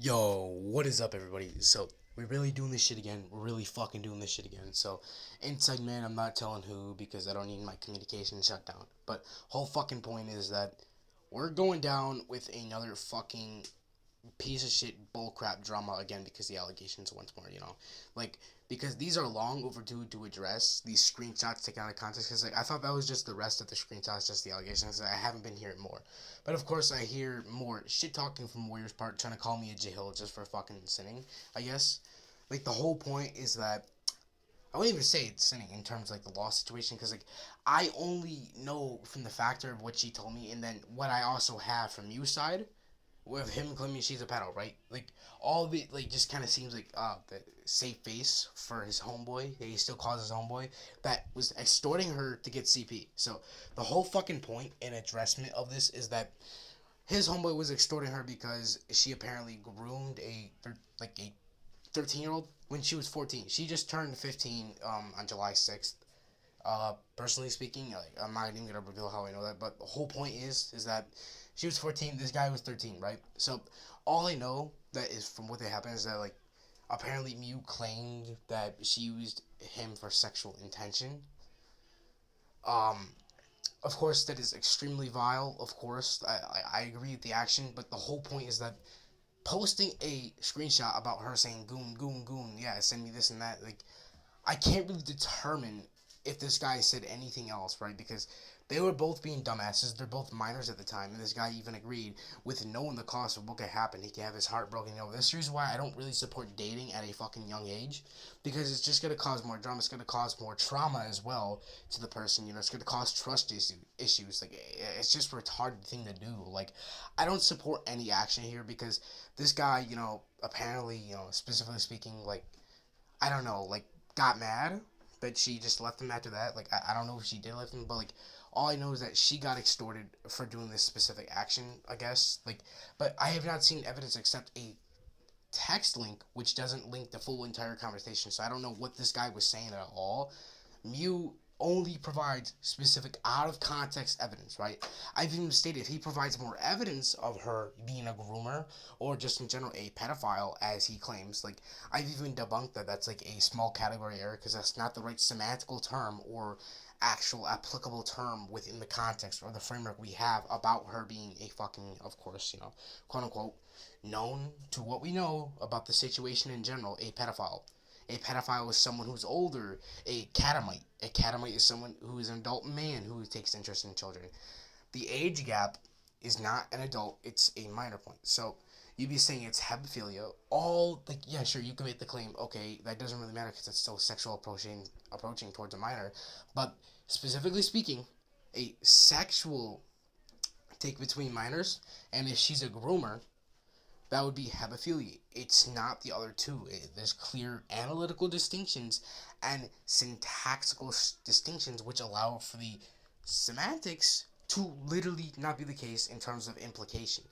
Yo, what is up, everybody? So, we're really doing this shit again. We're really fucking doing this shit again. So, inside man, I'm not telling who because I don't need my communication shut down. But, whole fucking point is that we're going down with another fucking piece of shit bullcrap drama again because the allegations once more, like because these are long overdue to address these screenshots taken out of context. Because like I thought that was just the rest of the screenshots, just the allegations. I haven't been hearing more, but of course I hear more shit talking from Warriors part, trying to call me a jahil just for fucking sinning. I guess like the whole point is that I wouldn't even say it's sinning in terms of like the law situation because like I only know from the factor of what she told me and then what I also have from you side with him claiming she's a pedo, right? Like all of it, like just kind of seems like the safe face for his homeboy. That he still calls his homeboy that was extorting her to get CP. So the whole fucking point and addressment of this is that his homeboy was extorting her because she apparently groomed a 13-year-old when she was 14. She just turned 15 on July 6th. Personally speaking, like I'm not even gonna reveal how I know that, but the whole point is that she was 14, this guy was 13, right? So all I know that is from what they happened is that like apparently Mew claimed that she used him for sexual intention. Um, of course that is extremely vile. Of course, I agree with the action, but the whole point is that posting a screenshot about her saying goon goon goon, yeah, send me this and that, like I can't really determine if this guy said anything else, right? Because they were both being dumbasses. They're both minors at the time, and this guy even agreed with knowing the cost of what could happen. He could have his heart broken. This is the reason why I don't really support dating at a fucking young age, because it's just gonna cause more drama. It's gonna cause more trauma as well to the person. It's gonna cause issues. Like it's just a retarded thing to do. Like I don't support any action here because this guy, apparently, specifically speaking, like I don't know, like got mad that she just left him after that. Like I don't know if she did left him, but like all I know is that she got extorted for doing this specific action. I guess like, but I have not seen evidence except a text link which doesn't link the full entire conversation. So I don't know what this guy was saying at all. Mew only provides specific out of context evidence, right? I've even stated if he provides more evidence of her being a groomer or just in general a pedophile, as he claims, like I've even debunked that that's like a small category error because that's not the right semantical term or actual applicable term within the context or the framework we have about her being a fucking, of course, quote unquote, known to what we know about the situation in general, a pedophile. A pedophile is someone who's older. A catamite. A catamite is someone who is an adult man who takes interest in children. The age gap is not an adult, it's a minor point. So you'd be saying it's hebephilia. All, like, yeah, sure, you can make the claim, okay, that doesn't really matter because it's still sexual approaching towards a minor. But specifically speaking, a sexual take between minors, and if she's a groomer, that would be hebephilia. It's not the other two. There's clear analytical distinctions and syntactical distinctions which allow for the semantics to literally not be the case in terms of implication.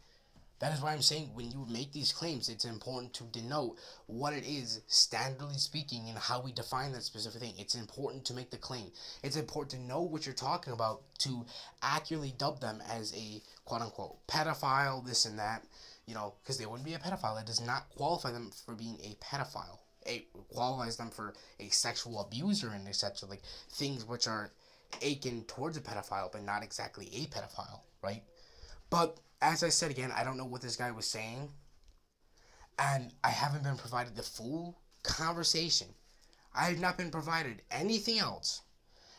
That is why I'm saying when you make these claims, it's important to denote what it is, standardly speaking, and how we define that specific thing. It's important to make the claim. It's important to know what you're talking about to accurately dub them as a quote unquote pedophile, this and that, because they wouldn't be a pedophile. That does not qualify them for being a pedophile. It qualifies them for a sexual abuser and etc. Like things which are akin towards a pedophile, but not exactly a pedophile, right? But as I said again, I don't know what this guy was saying, and I haven't been provided the full conversation. I have not been provided anything else.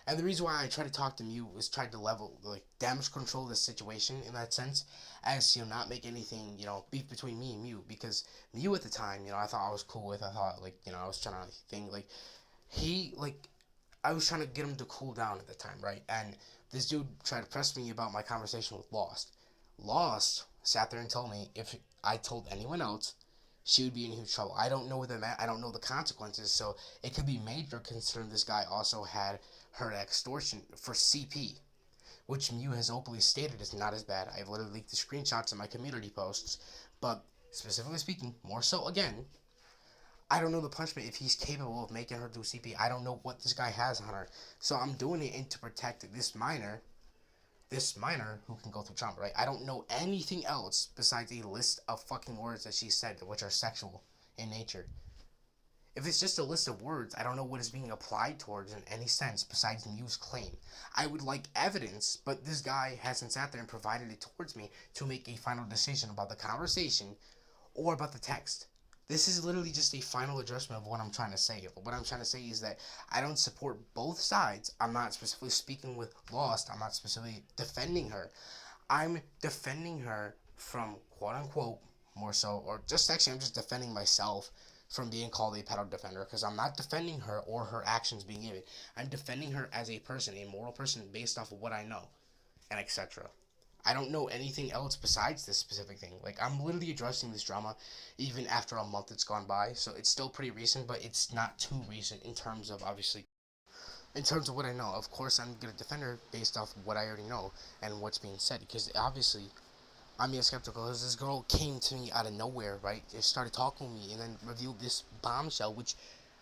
And the reason why I tried to talk to Mew was try to level, like, damage control the situation in that sense, as, not make anything, beef between me and Mew, because Mew at the time, I thought I was cool with, I thought, like, I was trying to think, like, he, like, I was trying to get him to cool down at the time, right? And this dude tried to press me about my conversation with Lost. Lost sat there and told me if I told anyone else, she would be in huge trouble. I don't know what that meant. I don't know the consequences, so it could be major considering this guy also had her extortion for CP, which Mew has openly stated is not as bad. I've literally leaked the screenshots in my community posts, but specifically speaking, more so again, I don't know the punishment if he's capable of making her do CP. I don't know what this guy has on her, so I'm doing it to protect this minor this minor who can go through trauma, right? I don't know anything else besides a list of fucking words that she said which are sexual in nature. If it's just a list of words, I don't know what is being applied towards in any sense besides Mew's claim. I would like evidence, but this guy hasn't sat there and provided it towards me to make a final decision about the conversation or about the text. This is literally just a final adjustment of what I'm trying to say. What I'm trying to say is that I don't support both sides. I'm not specifically speaking with Lost. I'm not specifically defending her. I'm defending her from quote unquote more so, or just actually, I'm just defending myself from being called a pedo defender because I'm not defending her or her actions being given. I'm defending her as a person, a moral person based off of what I know, and etc. I don't know anything else besides this specific thing. Like, I'm literally addressing this drama even after a month that's gone by, so it's still pretty recent, but it's not too recent in terms of, obviously, in terms of what I know. Of course, I'm going to defend her based off of what I already know and what's being said, because obviously, I'm being skeptical because this girl came to me out of nowhere, right? Just started talking to me and then revealed this bombshell, which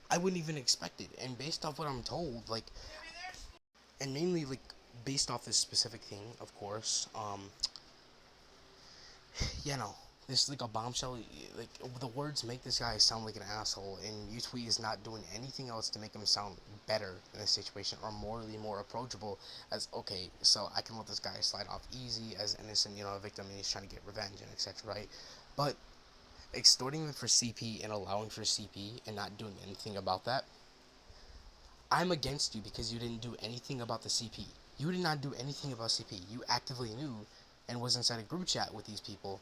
I wouldn't even expect it. And based off what I'm told, like, and mainly, like, based off this specific thing, of course, you know, this is like a bombshell. Like, the words make this guy sound like an asshole, and Utui is not doing anything else to make him sound better in this situation or morally more approachable. As okay, so I can let this guy slide off easy as innocent, a victim, and he's trying to get revenge and etc. Right? But extorting him for CP and allowing for CP and not doing anything about that, I'm against you because you didn't do anything about the CP. You did not do anything about CP. You actively knew and was inside a group chat with these people,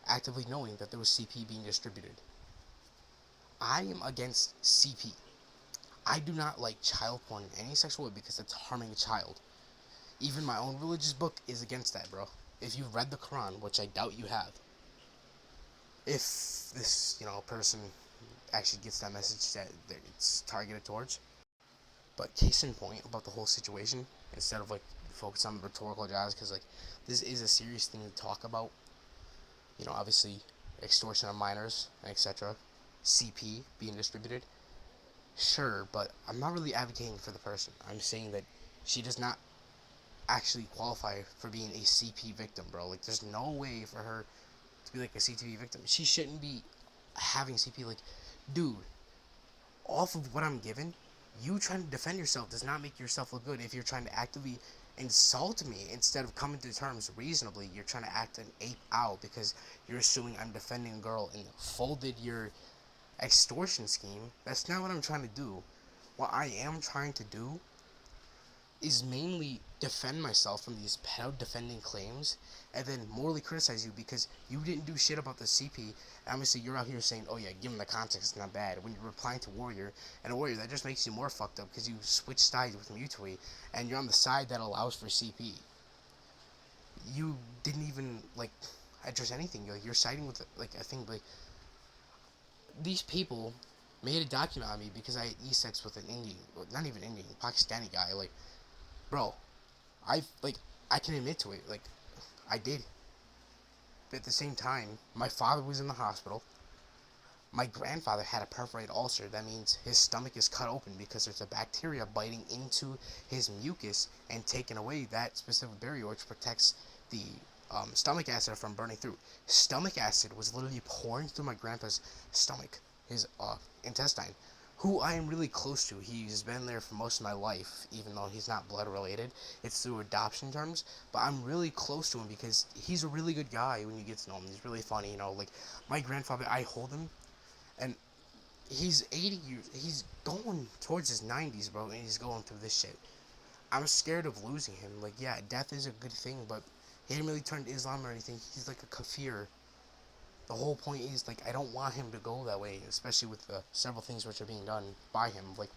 actively knowing that there was CP being distributed. I am against CP. I do not like child porn in any sexual way because it's harming a child. Even my own religious book is against that, bro. If you've read the Quran, which I doubt you have, if this, person actually gets that message that it's targeted towards. But case in point about the whole situation, instead of like focus on the rhetorical jazz, because like this is a serious thing to talk about. Obviously, extortion of minors, etc. CP being distributed. Sure, but I'm not really advocating for the person. I'm saying that she does not actually qualify for being a CP victim, bro. Like, there's no way for her to be like a CTV victim. She shouldn't be having CP. Like, dude, off of what I'm given, you trying to defend yourself does not make yourself look good. If you're trying to actively insult me instead of coming to terms reasonably, you're trying to act an ape out because you're assuming I'm defending a girl and folded your extortion scheme. That's not what I'm trying to do. What I am trying to do is mainly defend myself from these pedo defending claims and then morally criticize you because you didn't do shit about the CP. Obviously, you're out here saying, oh yeah, given the context, it's not bad. When you're replying to Warrior, and a Warrior, that just makes you more fucked up because you switch sides with Mutui and you're on the side that allows for CP. You didn't even, like, address anything. You're siding with, like, I think, like, these people made a document on me because I had e-sex with an Indian, not even Indian, Pakistani guy. Like, bro, I can admit to it. Like, I did. But at the same time, my father was in the hospital. My grandfather had a perforated ulcer. That means his stomach is cut open because there's a bacteria biting into his mucus and taking away that specific barrier which protects the stomach acid from burning through. Stomach acid was literally pouring through my grandpa's stomach, his intestine, who I am really close to. He's been there for most of my life, even though he's not blood related. It's through adoption terms, but I'm really close to him because he's a really good guy when you get to know him. He's really funny, like my grandfather, I hold him, and he's 80 years, he's going towards his 90s, bro, and he's going through this shit. I'm scared of losing him. Like, yeah, death is a good thing, but he didn't really turn to Islam or anything. He's like a kafir. The whole point is, like, I don't want him to go that way, especially with the several things which are being done by him. Like,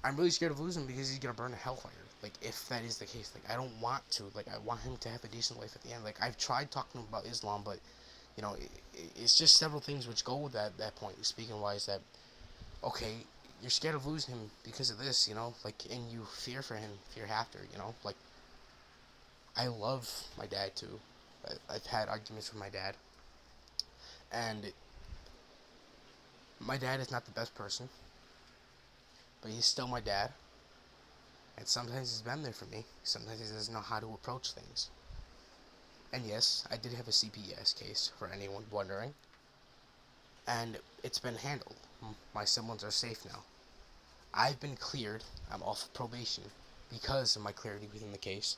I'm really scared of losing him because he's gonna burn a hellfire. Like, if that is the case, like, I don't want to. Like, I want him to have a decent life at the end. Like, I've tried talking to him about Islam, but it's just several things which go with that point. Speaking wise, that okay, you're scared of losing him because of this, like, and you fear for him, fear after, like, I love my dad too. I've had arguments with my dad, and my dad is not the best person, but he's still my dad. And sometimes he's been there for me. Sometimes he doesn't know how to approach things. And yes, I did have a CPS case, for anyone wondering. And it's been handled. My siblings are safe now. I've been cleared. I'm off of probation. Because of my clarity within the case,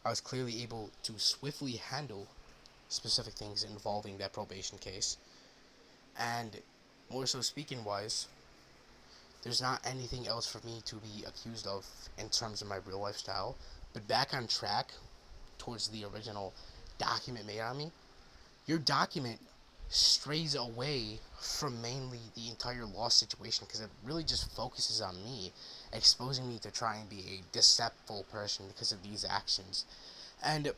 I was clearly able to swiftly handle specific things involving that probation case. And more so speaking wise, there's not anything else for me to be accused of in terms of my real lifestyle. But back on track towards the original document made on me, your document strays away from mainly the entire law situation because it really just focuses on me, exposing me to try and be a deceptive person because of these actions. And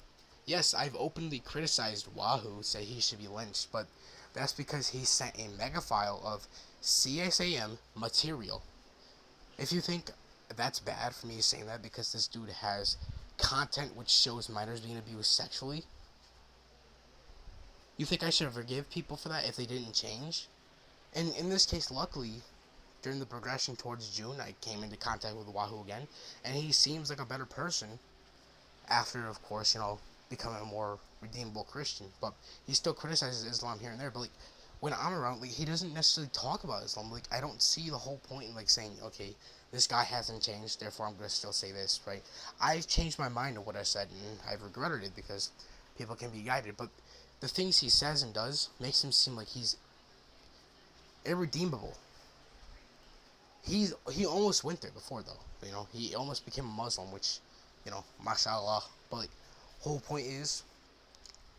yes, I've openly criticized Wahoo, say he should be lynched, but that's because he sent a mega file of CSAM material. If you think that's bad for me saying that because this dude has content which shows minors being abused sexually, you think I should forgive people for that if they didn't change? And in this case, luckily, during the progression towards June, I came into contact with Wahoo again, and he seems like a better person after, of course, becoming a more redeemable Christian. But he still criticizes Islam here and there. But like, when I'm around, like, he doesn't necessarily talk about Islam. Like, I don't see the whole point in like saying, okay, this guy hasn't changed, therefore I'm gonna still say this, right? I've changed my mind on what I said, and I've regretted it because people can be guided. But the things he says and does makes him seem like he's irredeemable. He almost went there before though. He almost became a Muslim, which, mashallah. But like, whole point is,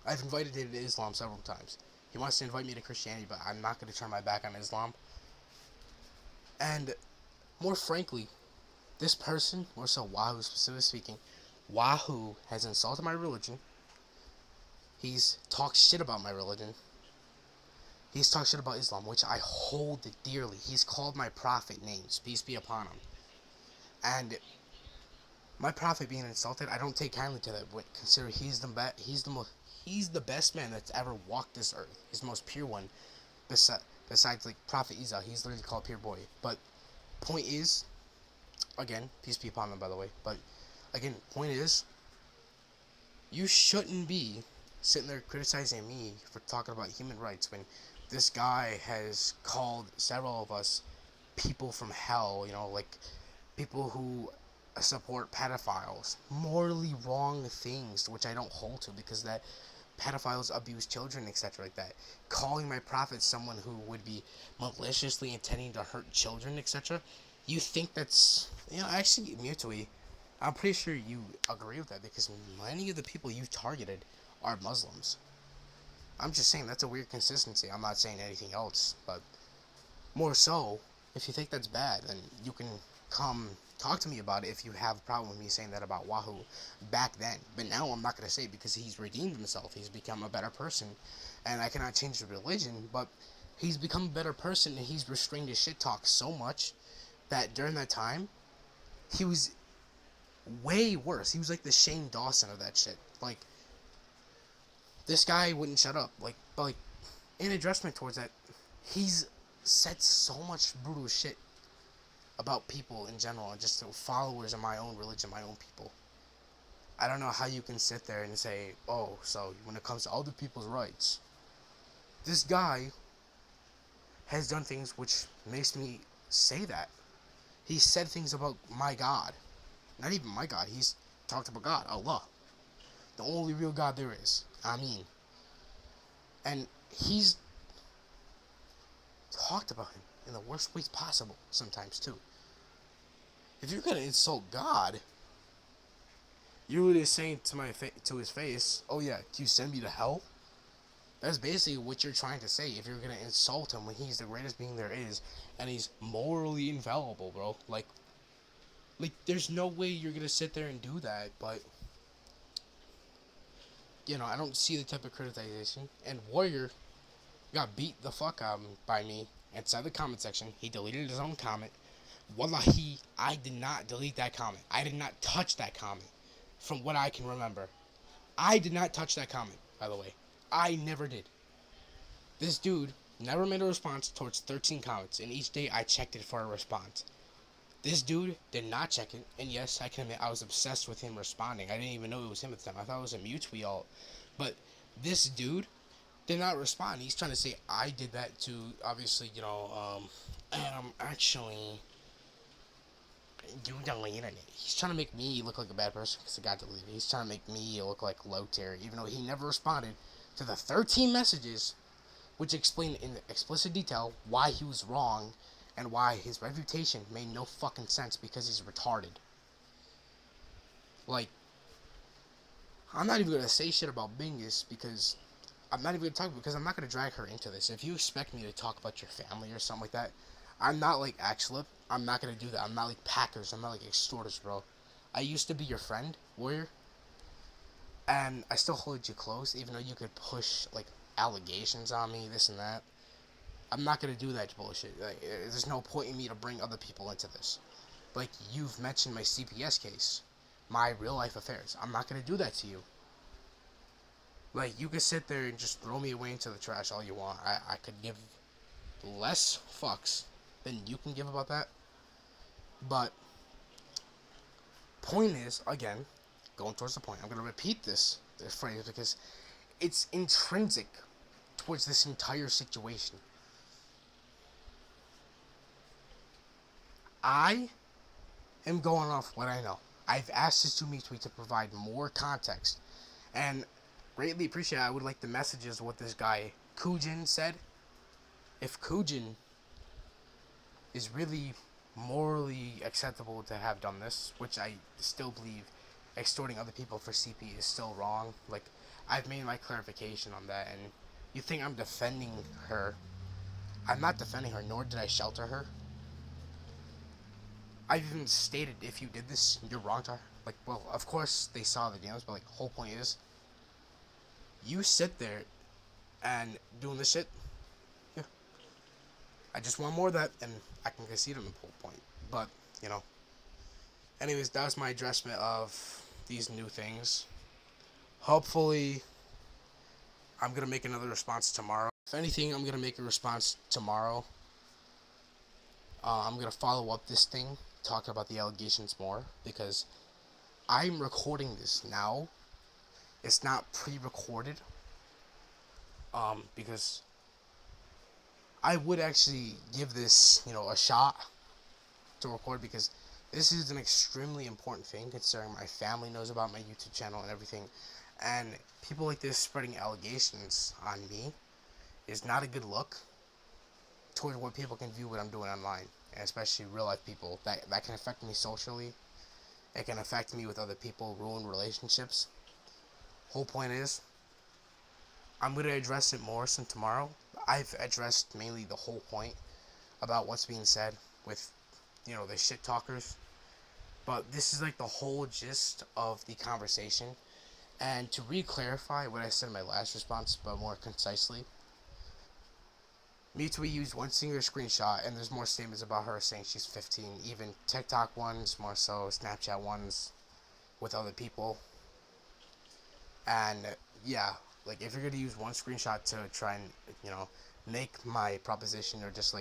I've invited him to Islam several times. He wants to invite me to Christianity, but I'm not going to turn my back on Islam. And more frankly, this person, more so Wahoo specifically speaking, Wahoo has insulted my religion. He's talked shit about my religion. He's talked shit about Islam, which I hold dearly. He's called my prophet names, peace be upon him. And my prophet being insulted, I don't take kindly to that. Consider he's the best man that's ever walked this earth. He's the most pure one, besides like Prophet Isa. He's literally called pure boy. But point is, again, peace be upon him, by the way. But again, point is, you shouldn't be sitting there criticizing me for talking about human rights when this guy has called several of us people from hell, like people who support pedophiles, morally wrong things, which I don't hold to because that pedophiles abuse children, etc. like that. Calling my prophet someone who would be maliciously intending to hurt children, etc. You think that's, actually, mutually, I'm pretty sure you agree with that because many of the people you've targeted are Muslims. I'm just saying that's a weird consistency. I'm not saying anything else, but more so, if you think that's bad, then you can come talk to me about it if you have a problem with me saying that about Wahoo back then. But now I'm not going to say it because he's redeemed himself. He's become a better person, and I cannot change the religion, but he's become a better person, and he's restrained his shit talk so much that during that time, he was way worse. He was like the Shane Dawson of that shit. Like, this guy wouldn't shut up. But in addressment towards that, he's said so much brutal shit about people in general and just followers of my own religion, my own people. I don't know how you can sit there and say, oh, so when it comes to other people's rights, this guy has done things which makes me say that. He said things about my God. Not even my God. He's talked about God, Allah. The only real God there is. Ameen. And he's talked about him in the worst ways possible sometimes too. If you're gonna insult God, you're literally saying to his face, "Oh yeah, do you send me to hell?" That's basically what you're trying to say. If you're gonna insult him when he's the greatest being there is, and he's morally infallible, bro. Like, there's no way you're gonna sit there and do that. But I don't see the type of criticization. And Warrior got beat the fuck out by me inside the comment section. He deleted his own comment. Wallahi, I did not delete that comment. I did not touch that comment. From what I can remember, I did not touch that comment, by the way. I never did. This dude never made a response towards 13 comments, and each day I checked it for a response. This dude did not check it, and yes, I can admit I was obsessed with him responding. I didn't even know it was him at the time. I thought it was a mute we all. But this dude did not respond. He's trying to say I did that to, obviously, actually, you deleted it. He's trying to make me look like a bad person because it got deleted. He's trying to make me look like low tier, even though he never responded to the 13 messages which explained in explicit detail why he was wrong and why his reputation made no fucking sense because he's retarded. Like, I'm not even gonna say shit about Bingus because I'm not even gonna talk because I'm not gonna drag her into this. If you expect me to talk about your family or something like that, I'm not like Axlip. I'm not gonna do that. I'm not like Packers. I'm not like extorters, bro. I used to be your friend, Warrior, and I still hold you close, even though you could push like allegations on me, this and that. I'm not gonna do that bullshit. Like, there's no point in me to bring other people into this. Like, you've mentioned my CPS case, my real life affairs. I'm not gonna do that to you. Like, you can sit there and just throw me away into the trash all you want. I could give less fucks than you can give about that. But, point is, again, going towards the point, I'm gonna repeat this phrase because it's intrinsic towards this entire situation. I am going off what I know. I've asked this to me to provide more context, and greatly appreciate. I would like the messages of what this guy Kujin said. If Kujin is really morally acceptable to have done this, which I still believe extorting other people for CP is still wrong. Like, I've made my clarification on that, and you think I'm defending her. I'm not defending her, nor did I shelter her. I've even stated if you did this, you're wrong to her. Like, well, of course they saw the DMs, but like, whole point is, you sit there and doing this shit. Yeah, I just want more of that, and I can concede on the whole point. But anyways, that was my addressment of these new things. Hopefully, I'm gonna make another response tomorrow. If anything, I'm gonna make a response tomorrow. I'm gonna follow up this thing, talk about the allegations more because I'm recording this now. It's not pre-recorded. Because I would actually give this, a shot to record because this is an extremely important thing considering my family knows about my YouTube channel and everything. And people like this spreading allegations on me is not a good look towards what people can view what I'm doing online, and especially real life people. That can affect me socially. It can affect me with other people, ruin relationships. Whole point is, I'm going to address it more since tomorrow. I've addressed mainly the whole point about what's being said with, the shit talkers. But this is like the whole gist of the conversation. And to re-clarify what I said in my last response, but more concisely, Mutui used one singular screenshot, and there's more statements about her saying she's 15. Even TikTok ones, more so, Snapchat ones with other people. And yeah, like if you're gonna use one screenshot to try and make my proposition or just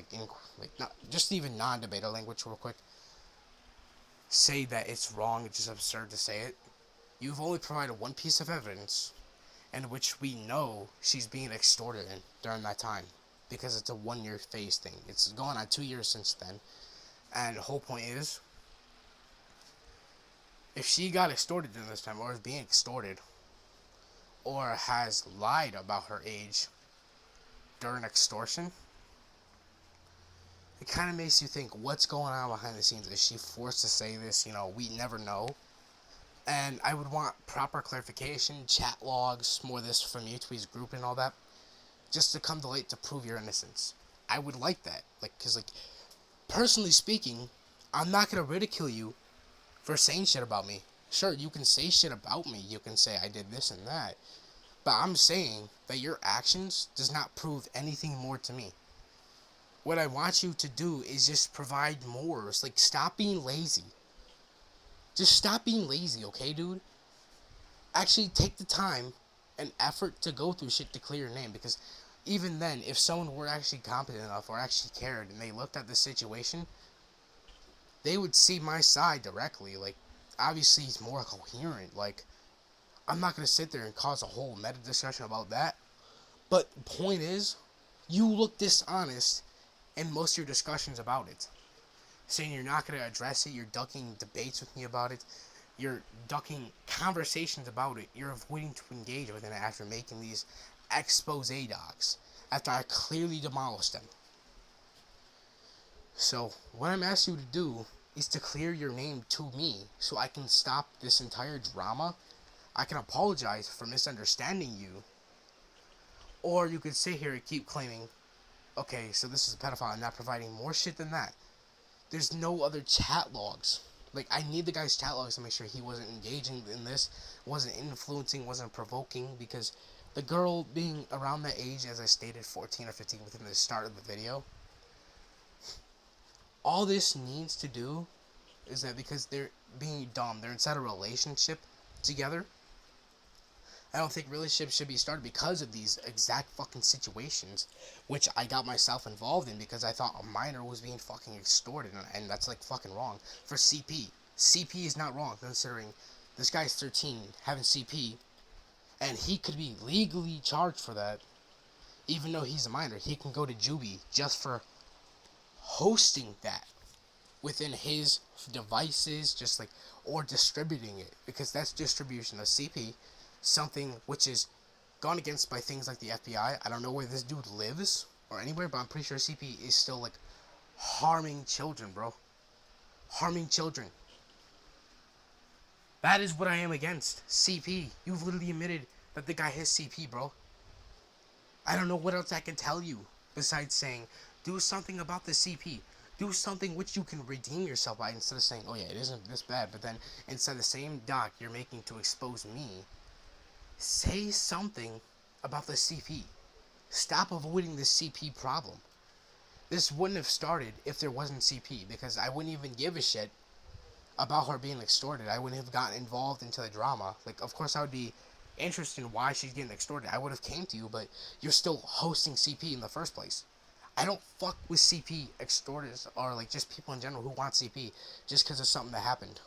not just even non-debater language real quick, say that it's wrong, it's just absurd to say it. You've only provided one piece of evidence in which we know she's being extorted in during that time because it's a 1-year phase thing. It's gone on 2 years since then, and the whole point is, if she got extorted during this time or is being extorted or has lied about her age during extortion, it kind of makes you think, what's going on behind the scenes? Is she forced to say this? We never know. And I would want proper clarification, chat logs, more of this from Mutui's group and all that, just to come to light to prove your innocence. I would like that. Because personally speaking, I'm not going to ridicule you for saying shit about me. Sure, you can say shit about me. You can say I did this and that. But I'm saying that your actions does not prove anything more to me. What I want you to do is just provide more. It's like, stop being lazy. Just stop being lazy, okay, dude? Actually take the time and effort to go through shit to clear your name. Because even then, if someone were actually competent enough or actually cared and they looked at the situation, they would see my side directly. Like, obviously he's more coherent. Like, I'm not gonna sit there and cause a whole meta discussion about that. But the point is, you look dishonest in most of your discussions about it. Saying you're not gonna address it, you're ducking debates with me about it, you're ducking conversations about it, you're avoiding to engage with it after making these expose docs after I clearly demolished them. So, what I'm asking you to do is to clear your name to me so I can stop this entire drama. I can apologize for misunderstanding you. Or you could sit here and keep claiming, okay, so this is a pedophile and not providing more shit than that. There's no other chat logs. Like, I need the guy's chat logs to make sure he wasn't engaging in this, wasn't influencing, wasn't provoking, because the girl being around that age, as I stated, 14 or 15 within the start of the video, all this needs to do is that because they're being dumb, they're inside a relationship together. I don't think relationships should be started because of these exact fucking situations, which I got myself involved in because I thought a minor was being fucking extorted, and that's like fucking wrong. For CP, CP is not wrong considering this guy's 13 having CP, and he could be legally charged for that, even though he's a minor. He can go to juvie just for hosting that within his devices, just like, or distributing it, because that's distribution of CP, something which is gone against by things like the FBI. I don't know where this dude lives or anywhere, but I'm pretty sure CP is still like harming children, bro. Harming children. That is what I am against. CP. You've literally admitted that the guy has CP, bro. I don't know what else I can tell you besides saying, do something about the CP. Do something which you can redeem yourself by, instead of saying, oh yeah, it isn't this bad, but then instead of the same doc you're making to expose me, say something about the CP. Stop avoiding this CP problem. This wouldn't have started if there wasn't CP, because I wouldn't even give a shit about her being extorted. I wouldn't have gotten involved into the drama. Like, of course I would be interested in why she's getting extorted. I would have came to you, but you're still hosting CP in the first place. I don't fuck with CP extorters, or like just people in general who want CP just because of something that happened.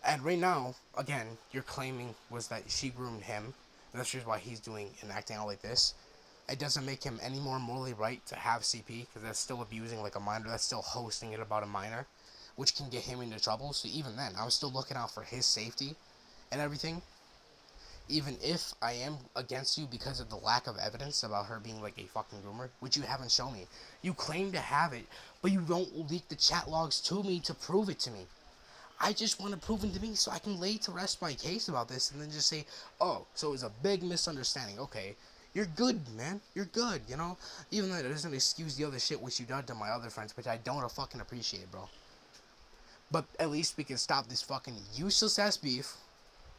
And right now, again, you're claiming was that she groomed him, and that's just why he's doing and acting out like this. It doesn't make him any more morally right to have CP, because that's still abusing like a minor, that's still hosting it about a minor, which can get him into trouble. So even then, I was still looking out for his safety and everything. Even if I am against you because of the lack of evidence about her being like a fucking groomer, which you haven't shown me. You claim to have it, but you don't leak the chat logs to me to prove it to me. I just want it proven to me so I can lay to rest my case about this and then just say, oh, so it was a big misunderstanding. Okay, you're good, man. You're good, you know? Even though it doesn't excuse the other shit which you done to my other friends, which I don't fucking appreciate, bro. But at least we can stop this fucking useless-ass beef,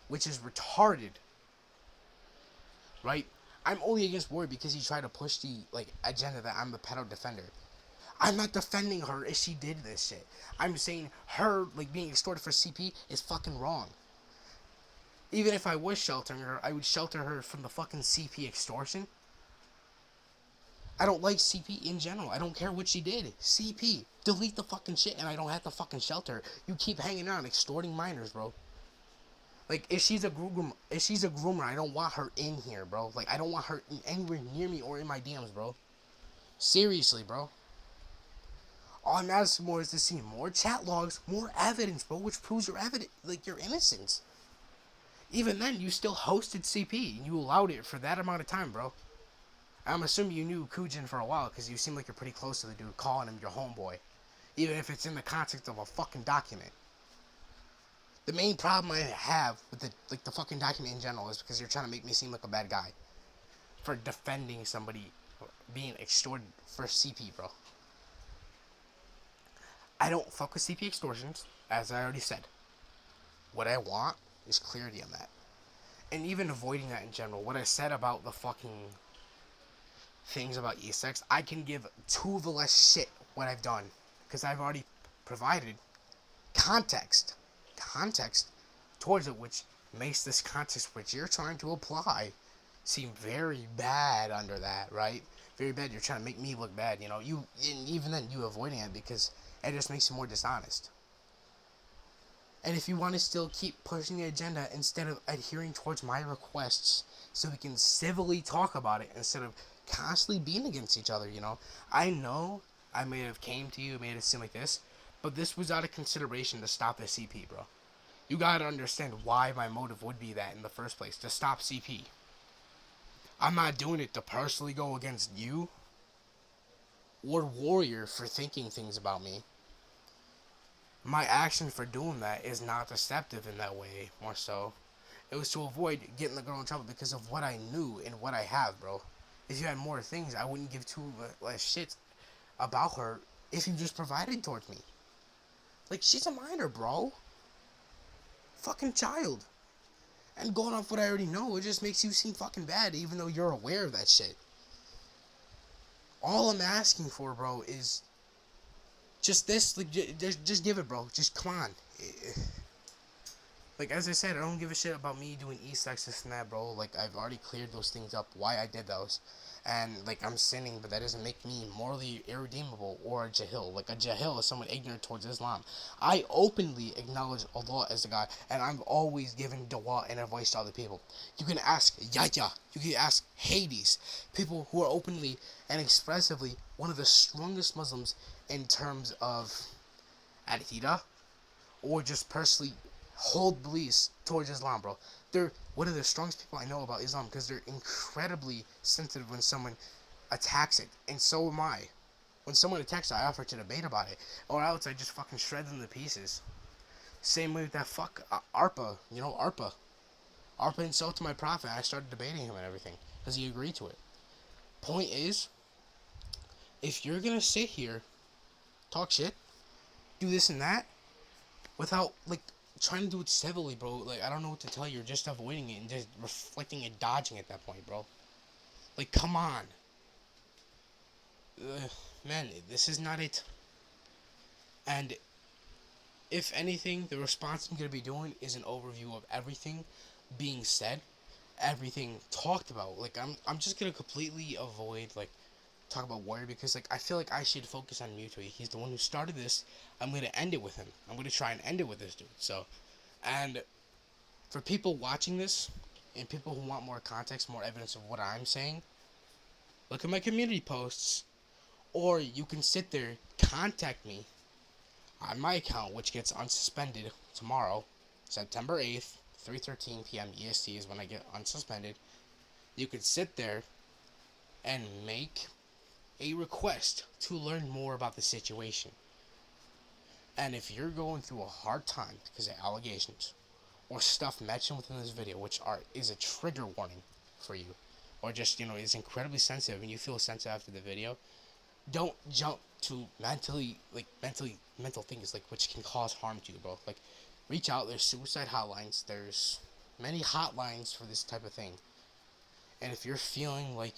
which is retarded. Right? I'm only against Warrior because he tried to push the, like, agenda that I'm a pedo defender. I'm not defending her if she did this shit. I'm saying her, like, being extorted for CP is fucking wrong. Even if I was sheltering her, I would shelter her from the fucking CP extortion. I don't like CP in general. I don't care what she did. CP. Delete the fucking shit and I don't have to fucking shelter her. You keep hanging out extorting minors, bro. Like, if she's a groomer, I don't want her in here, bro. Like, I don't want her anywhere near me or in my DMs, bro. Seriously, bro. All I'm asking for is to see more chat logs, more evidence, bro, which proves your your innocence. Even then, you still hosted CP, and you allowed it for that amount of time, bro. I'm assuming you knew Kujin for a while, because you seem like you're pretty close to the dude, calling him your homeboy. Even if it's in the context of a fucking document. The main problem I have with the fucking document in general is because you're trying to make me seem like a bad guy for defending somebody being extorted for CP, bro. I don't fuck with CP extortions, as I already said. What I want is clarity on that. And even avoiding that in general, what I said about the fucking things about e-sex, I can give two of the less shit what I've done, because I've already provided context towards it, which makes this context which you're trying to apply seem very bad under that, right? Very bad. You're trying to make me look bad, you know. And even then, you avoiding it because It just makes you more dishonest. And if you want to still keep pushing the agenda instead of adhering towards my requests so we can civilly talk about it instead of constantly being against each other, I know I may have came to you, made it seem like this, but this was out of consideration to stop the CP, bro. You gotta understand why my motive would be that in the first place, to stop CP. I'm not doing it to personally go against you or Warrior for thinking things about me. My action for doing that is not deceptive in that way, more so. It was to avoid getting the girl in trouble because of what I knew and what I have, bro. If you had more things, I wouldn't give two less shits about her if you just provided towards me. Like, she's a minor, bro. Fucking child. And going off what I already know, it just makes you seem fucking bad, even though you're aware of that shit. All I'm asking for, bro, is just this. Like, just give it, bro. Just come on. Like, as I said, I don't give a shit about me doing E-sex, this and that, bro. Like, I've already cleared those things up, why I did those. And, like, I'm sinning, but that doesn't make me morally irredeemable or a jahil. Like, a jahil is someone ignorant towards Islam. I openly acknowledge Allah as the God, and I'm always giving dua and advice to other people. You can ask Yahya, you can ask Hades, people who are openly and expressively one of the strongest Muslims in terms of Aqidah, or just personally hold beliefs towards Islam, bro. They're one of the strongest people I know about Islam because they're incredibly sensitive when someone attacks it, and so am I. When someone attacks it, I offer to debate about it, or else I just fucking shred them to pieces. Same way with that Arpa, Arpa. Arpa insulted my prophet, I started debating him and everything because he agreed to it. Point is, if you're gonna sit here, talk shit, do this and that, without, like, trying to do it civilly, bro. Like, I don't know what to tell you. You're just avoiding it and just reflecting and dodging at that point, bro. Like, come on. Man, this is not it. And if anything, the response I'm going to be doing is an overview of everything being said, everything talked about. Like, I'm just going to completely avoid, like, talk about Warrior because, like, I feel like I should focus on Mewtwo. He's the one who started this. I'm going to end it with him. I'm going to try and end it with this dude. So, and for people watching this and people who want more context, more evidence of what I'm saying, look at my community posts, or you can sit there, contact me on my account, which gets unsuspended tomorrow, September 8th, 3:13 p.m. EST is when I get unsuspended. You could sit there and make a request to learn more about the situation. And if you're going through a hard time because of allegations or stuff mentioned within this video, which is a trigger warning for you, or just, is incredibly sensitive and you feel sensitive after the video, don't jump to mental things, like, which can cause harm to you, bro. Like, reach out. There's suicide hotlines. There's many hotlines for this type of thing. And if you're feeling like,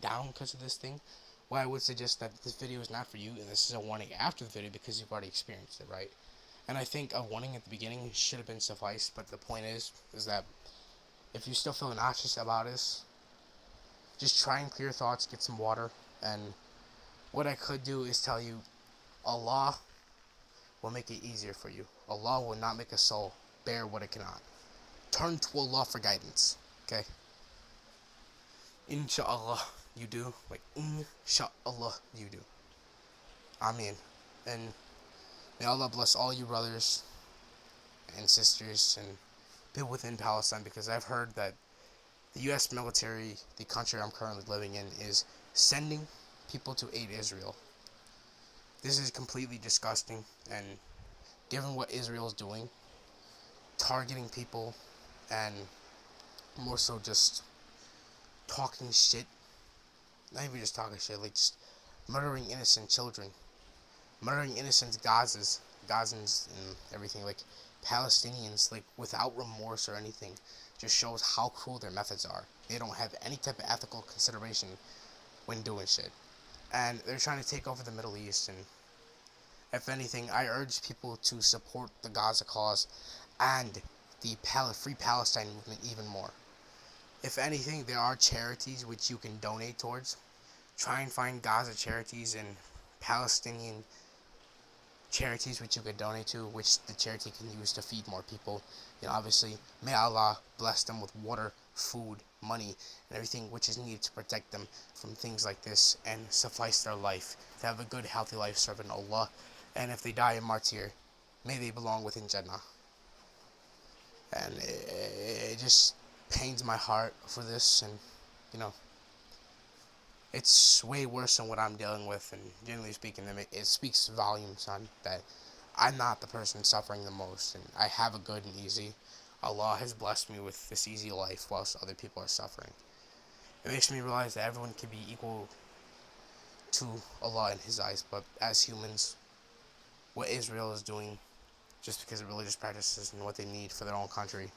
down because of this thing, well, I would suggest that this video is not for you, and this is a warning after the video because you've already experienced it, right? And I think a warning at the beginning should have been suffice, but the point is that if you still feel nauseous about this, just try and clear thoughts, get some water, and what I could do is tell you, Allah will make it easier for you. Allah will not make a soul bear what it cannot. Turn to Allah for guidance, okay? Inshallah, you do. Like, inshallah, you do. Ameen. And may Allah bless all you brothers and sisters and people within Palestine, because I've heard that the U.S. military, the country I'm currently living in, is sending people to aid Israel. This is completely disgusting, and given what Israel's doing, targeting people, and more so just talking shit, not even just talking shit, like just murdering innocent children, murdering innocent Gazans and everything, like Palestinians, like without remorse or anything, just shows how cruel their methods are. They don't have any type of ethical consideration when doing shit. And they're trying to take over the Middle East, and if anything, I urge people to support the Gaza cause and the Free Palestine movement even more. If anything, there are charities which you can donate towards. Try and find Gaza charities and Palestinian charities which you could donate to, which the charity can use to feed more people. Obviously, may Allah bless them with water, food, money, and everything which is needed to protect them from things like this and suffice their life, to have a good, healthy life serving Allah. And if they die a martyr, may they belong within Jannah. And it just pains my heart for this, and you know, it's way worse than what I'm dealing with, and generally speaking, it speaks volumes on that I'm not the person suffering the most, and I have a good and easy. Allah has blessed me with this easy life whilst other people are suffering. It makes me realize that everyone can be equal to Allah in His eyes, but as humans, what Israel is doing, just because of religious practices and what they need for their own country,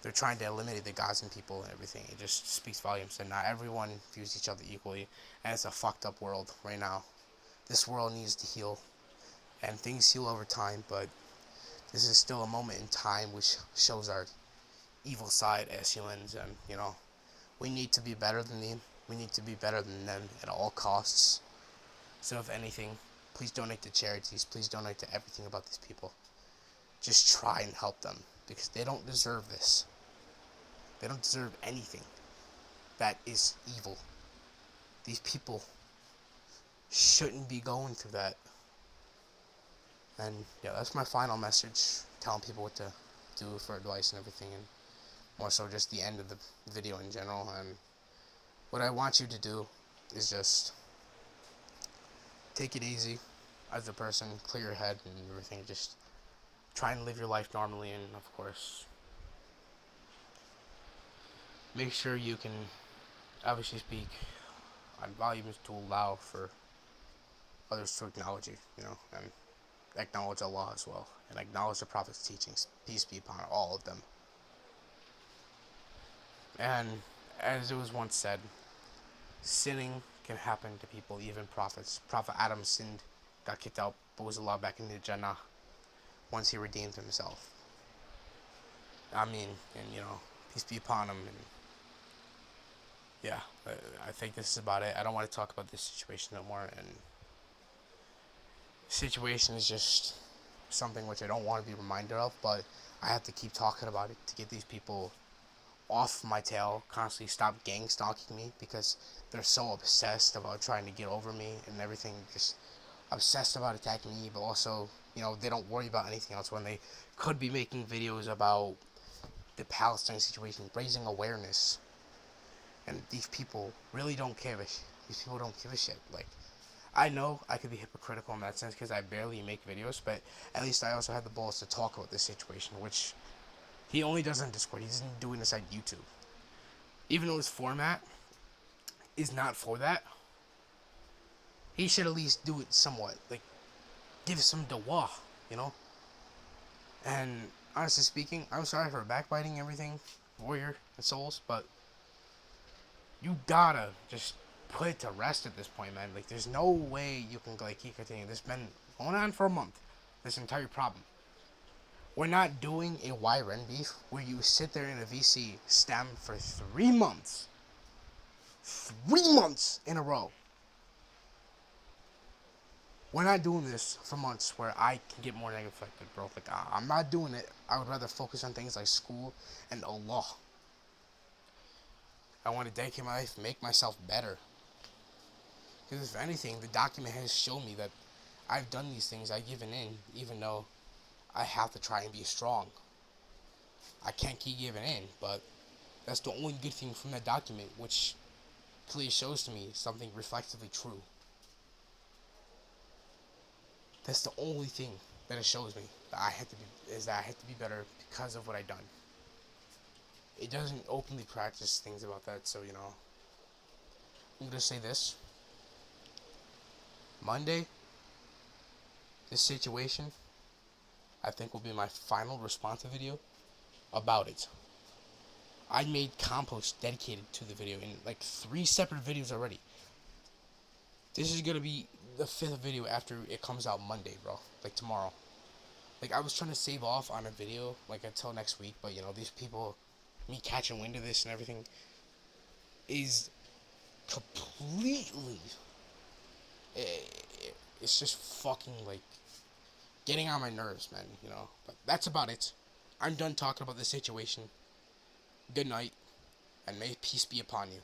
they're trying to eliminate the gods and people and everything. It just speaks volumes that not everyone views each other equally, and it's a fucked up world right now. This world needs to heal, and things heal over time, but this is still a moment in time which shows our evil side as humans, and we need to be better than them. We need to be better than them at all costs. So if anything, please donate to charities. Please donate to everything about these people. Just try and help them, because they don't deserve this. They don't deserve anything that is evil. These people shouldn't be going through that. And yeah, that's my final message, telling people what to do for advice and everything, and more so just the end of the video in general. And what I want you to do is just take it easy as a person, clear your head and everything, just try and live your life normally, and of course make sure you can obviously speak on volumes to allow for others to acknowledge you, and acknowledge Allah as well, and acknowledge the Prophet's teachings, peace be upon all of them. And as it was once said, sinning can happen to people, even prophets. Prophet Adam sinned, got kicked out, but was allowed back into Jannah once he redeemed himself. And peace be upon him. And yeah, I think this is about it. I don't want to talk about this situation no more. And the situation is just something which I don't want to be reminded of, but I have to keep talking about it to get these people off my tail, constantly stop gang stalking me, because they're so obsessed about trying to get over me and everything, just obsessed about attacking me, but also, they don't worry about anything else when they could be making videos about the Palestine situation, raising awareness. And these people really don't give a shit. These people don't give a shit. Like, I know I could be hypocritical in that sense because I barely make videos, but at least I also have the balls to talk about this situation, which he only does on Discord. He isn't doing this on YouTube. Even though his format is not for that, he should at least do it somewhat. Like, give some dawah, And honestly speaking, I'm sorry for backbiting everything, Warrior and Souls, but you gotta just put it to rest at this point, man. Like, there's no way you can keep continuing. This has been going on for a month. This entire problem. We're not doing a YRN beef where you sit there in a VC stem for 3 months. 3 months in a row. We're not doing this for months where I can get more negative affected, bro. Like, I'm not doing it. I would rather focus on things like school and Allah. I want to dedicate my life, make myself better. Because if anything, the document has shown me that I've done these things, I've given in, even though I have to try and be strong. I can't keep giving in, but that's the only good thing from that document, which clearly shows to me something reflectively true. That's the only thing that it shows me that I have to be better because of what I've done. It doesn't openly practice things about that, so I'm gonna say this. Monday, this situation, I think, will be my final responsive video about it. I made compost dedicated to the video in 3 separate videos already. This is gonna be the 5th video after it comes out Monday, bro. Tomorrow. I was trying to save off on a video until next week, but these people, me catching wind of this and everything, is completely. It's just fucking getting on my nerves, man. But that's about it. I'm done talking about the situation. Good night, and may peace be upon you.